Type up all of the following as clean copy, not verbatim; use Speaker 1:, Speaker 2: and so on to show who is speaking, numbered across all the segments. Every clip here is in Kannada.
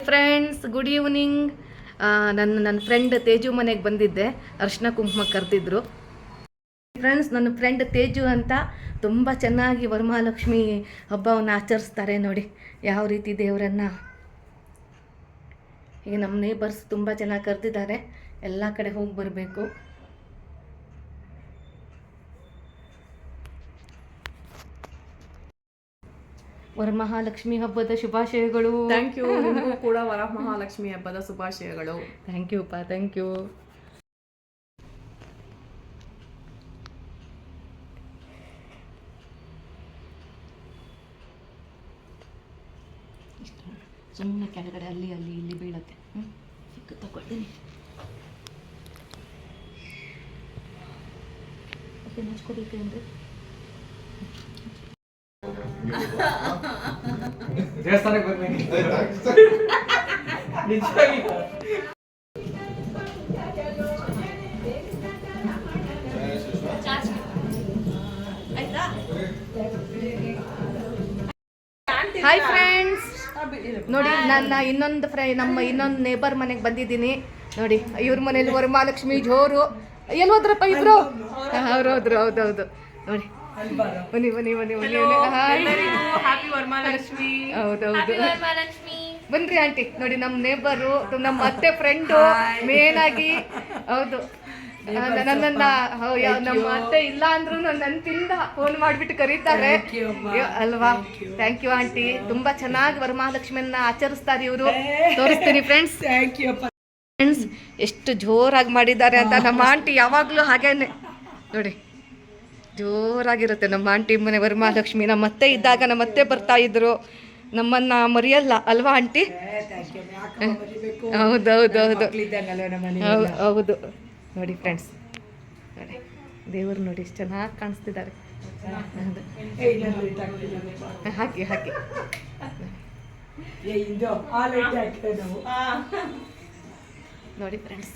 Speaker 1: Friends, good evening. ನನ್ನ ಫ್ರೆಂಡ್ ತೇಜು ಮನೆಗೆ ಬಂದಿದ್ದೆ. ಅರ್ಶಿನ ಕುಂಕುಮ ಕರೆದಿದ್ರು. ಫ್ರೆಂಡ್ಸ್, ನನ್ನ ಫ್ರೆಂಡ್ ತೇಜು ಅಂತ ತುಂಬ ಚೆನ್ನಾಗಿ ವರಮಹಾಲಕ್ಷ್ಮಿ ಹಬ್ಬವನ್ನು ಆಚರಿಸ್ತಾರೆ. ನೋಡಿ ಯಾವ ರೀತಿ ದೇವರನ್ನು. ಈಗ ನಮ್ಮ ನೇಬರ್ಸ್ ತುಂಬ ಚೆನ್ನಾಗಿ ಕರೆದಿದ್ದಾರೆ. ಎಲ್ಲ ಕಡೆ ಹೋಗಿ ಬರಬೇಕು. ವರಮಹಾಲಕ್ಷ್ಮಿ ಹಬ್ಬದ ಶುಭಾಶಯಗಳು.
Speaker 2: Thank you. ನಿಮಗೂ ಕೂಡ ವರಮಹಾಲಕ್ಷ್ಮಿ ಹಬ್ಬದ ಶುಭಾಶಯಗಳು.
Speaker 1: ಥ್ಯಾಂಕ್ ಯು ಪಾ, ಥ್ಯಾಂಕ್ ಯು. ಸುಮ್ಮನೆ ಕೆಳಗಡೆ ಅಲ್ಲಿ ಅಲ್ಲಿ ಇಲ್ಲಿ ಬೀಳತ್ತೆ. ಸಿಕ್ಕು ತಗೊಳ್ತೀನಿ. ಓಕೆ, ಮುಚ್ಕೋಬೇಕು ಅಂದರೆ
Speaker 3: ದೇವಸ್ಥಾನಕ್ಕೆ ಬರ್ಬೇಕು.
Speaker 1: ಹಾಯ್ ಫ್ರೆಂಡ್ಸ್, ನೋಡಿ ನನ್ನ ನಮ್ಮ ಇನ್ನೊಂದು ನೇಬರ್ ಮನೆಗೆ ಬಂದಿದ್ದೀನಿ. ನೋಡಿ ಇವ್ರ ಮನೇಲಿ ವರಮಹಾಲಕ್ಷ್ಮಿ ಜೋರು. ಎಲ್ಲಿ ಹೋದ್ರಪ್ಪ ಇಬ್ರು? ಅವ್ರು ಹೋದ್ರು. ಹೌದೌದು. ನೋಡಿ ಬನ್ನಿ ಬನ್ನಿ ಬನ್ನಿ ಬನ್ನಿ. ಹೌದೌದು, ಬನ್ರಿ ಆಂಟಿ. ನೋಡಿ ನಮ್ಮ ನೇಬರು, ನಮ್ಮ ಅತ್ತೆ ಫ್ರೆಂಡು ಮೇನ್ ಆಗಿ. ಹೌದು, ನನ್ನನ್ನ ನಮ್ಮ ಅತ್ತೆ ಇಲ್ಲ ಅಂದ್ರೂ ನನ್ನಿಂದ ಫೋನ್ ಮಾಡಿಬಿಟ್ಟು ಕರೀತಾರೆ ಅಲ್ವಾ. Thank you aunty. ತುಂಬಾ ಚೆನ್ನಾಗಿ ವರಮಹಾಲಕ್ಷ್ಮಿಯನ್ನ ಆಚರಿಸ್ತಾರೆ ಇವರು. ತೋರಿಸ್ತೀನಿ ಫ್ರೆಂಡ್ಸ್. ಫ್ರೆಂಡ್ಸ್, ಎಷ್ಟು ಜೋರಾಗಿ ಮಾಡಿದ್ದಾರೆ ಅಂತ. ನಮ್ಮ ಆಂಟಿ ಯಾವಾಗಲೂ ಹಾಗೇನೆ ನೋಡಿ, ಜೋರಾಗಿರುತ್ತೆ ನಮ್ಮ ಆಂಟಿ ಮನೆ ವರಮಹಾಲಕ್ಷ್ಮಿ. ನಮ್ಮ ಅತ್ತೆ ಇದ್ದಾಗ ನಮ್ಮ ಅತ್ತೆ ಬರ್ತಾ ಇದ್ರು, ನಮ್ಮನ್ನ ಮರೆಯಲ್ಲ ಅಲ್ವಾ ಆಂಟಿ? ಹೌದೌದೌದು ಹೌದು. ನೋಡಿ ಫ್ರೆಂಡ್ಸ್, ನೋಡಿ ದೇವರು ನೋಡಿ ಎಷ್ಟು ಚೆನ್ನಾಗಿ ಕಾಣಿಸ್ತಿದ್ದಾರೆ. ಹಾಕಿ ಹಾಕಿ ನೋಡಿ ಫ್ರೆಂಡ್ಸ್.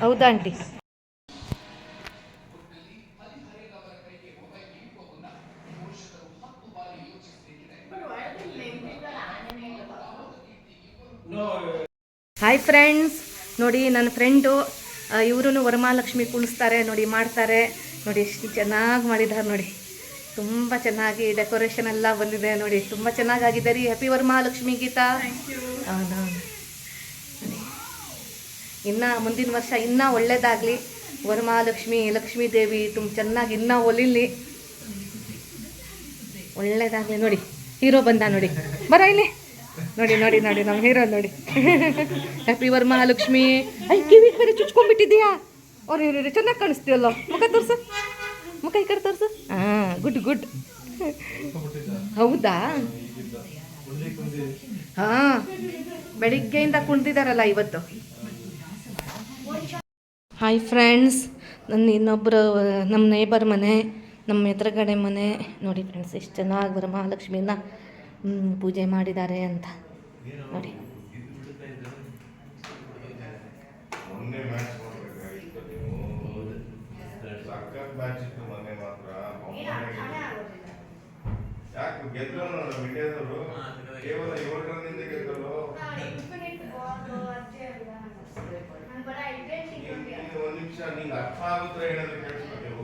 Speaker 1: ಹೌದಾ ಆಂಟಿ? ಹಾಯ್ ಫ್ರೆಂಡ್ಸ್, ನೋಡಿ ನನ್ನ ಫ್ರೆಂಡು ಇವರು ವರಮಹಾಲಕ್ಷ್ಮಿ ಕುಣಿಸ್ತಾರೆ ನೋಡಿ, ಮಾಡ್ತಾರೆ ನೋಡಿ. ಎಷ್ಟು ಚೆನ್ನಾಗಿ ಮಾಡಿದ್ದಾರೆ ನೋಡಿ. ತುಂಬ ಚೆನ್ನಾಗಿ ಡೆಕೋರೇಷನ್ ಎಲ್ಲ ಬಂದಿದೆ ನೋಡಿ. ತುಂಬ ಚೆನ್ನಾಗಾಗಿದೆ ರೀ. ಹ್ಯಾಪಿ ವರಮಹಾಲಕ್ಷ್ಮಿ ಗೀತಾ. ಹೌದೌದು. ಇನ್ನು ಮುಂದಿನ ವರ್ಷ ಇನ್ನೂ ಒಳ್ಳೇದಾಗಲಿ. ವರಮಹಾಲಕ್ಷ್ಮಿ ಲಕ್ಷ್ಮೀ ದೇವಿ ತುಂಬ ಚೆನ್ನಾಗಿ ಇನ್ನೂ ಒಲಿಲಿ, ಒಳ್ಳೇದಾಗಲಿ. ನೋಡಿ ಹೀರೋ ಬಂದ ನೋಡಿ, ಬರ ಇಲ್ಲಿ. ನೋಡಿ ನೋಡಿ ನೋಡಿ ನಮ್ಮ ಹೀರೋ ನೋಡಿ. ಹ್ಯಾಪಿ ವರಮಹಾಲಕ್ಷ್ಮಿ. ಐ ಕಿವಿ ಬೇರೆ ಚುಚ್ಕೊಂಡ್ಬಿಟ್ಟಿದ್ಯಾ? ಅವ್ರು ಇವ್ರು ಚೆನ್ನಾಗಿ ಕಾಣಿಸ್ತೀವಲ್ಲ. ಮುಖ ತೋರ್ಸು, ಮುಖ ಈ ಕಡೆ ತೋರ್ಸು. ಹಾಂ, ಗುಡ್ ಗುಡ್. ಹೌದಾ? ಹಾಂ, ಬೆಳಿಗ್ಗೆಯಿಂದ ಕುಣಿದಿದ್ದಾರಲ್ಲ ಇವತ್ತು. ಹಾಯ್ ಫ್ರೆಂಡ್ಸ್, ನನ್ನ ಇನ್ನೊಬ್ಬರು ನಮ್ಮ ನೇಬರ್ ಮನೆ, ನಮ್ಮ ಎದುರುಗಡೆ ಮನೆ. ನೋಡಿ ಫ್ರೆಂಡ್ಸ್, ಎಷ್ಟು ಚೆನ್ನಾಗಿ ವರಮಹಾಲಕ್ಷ್ಮಿನ ಪೂಜೆ ಮಾಡಿದ್ದಾರೆ ಅಂತ ನೋಡಿ.
Speaker 4: ಒಂದು ನಿಮಿಷ ನಿಂಗೆ ಅರ್ಥ ಆಗುತ್ತೆ ಹೇಳೋದು ಕೇಳಿಸ್ಬೇಕು.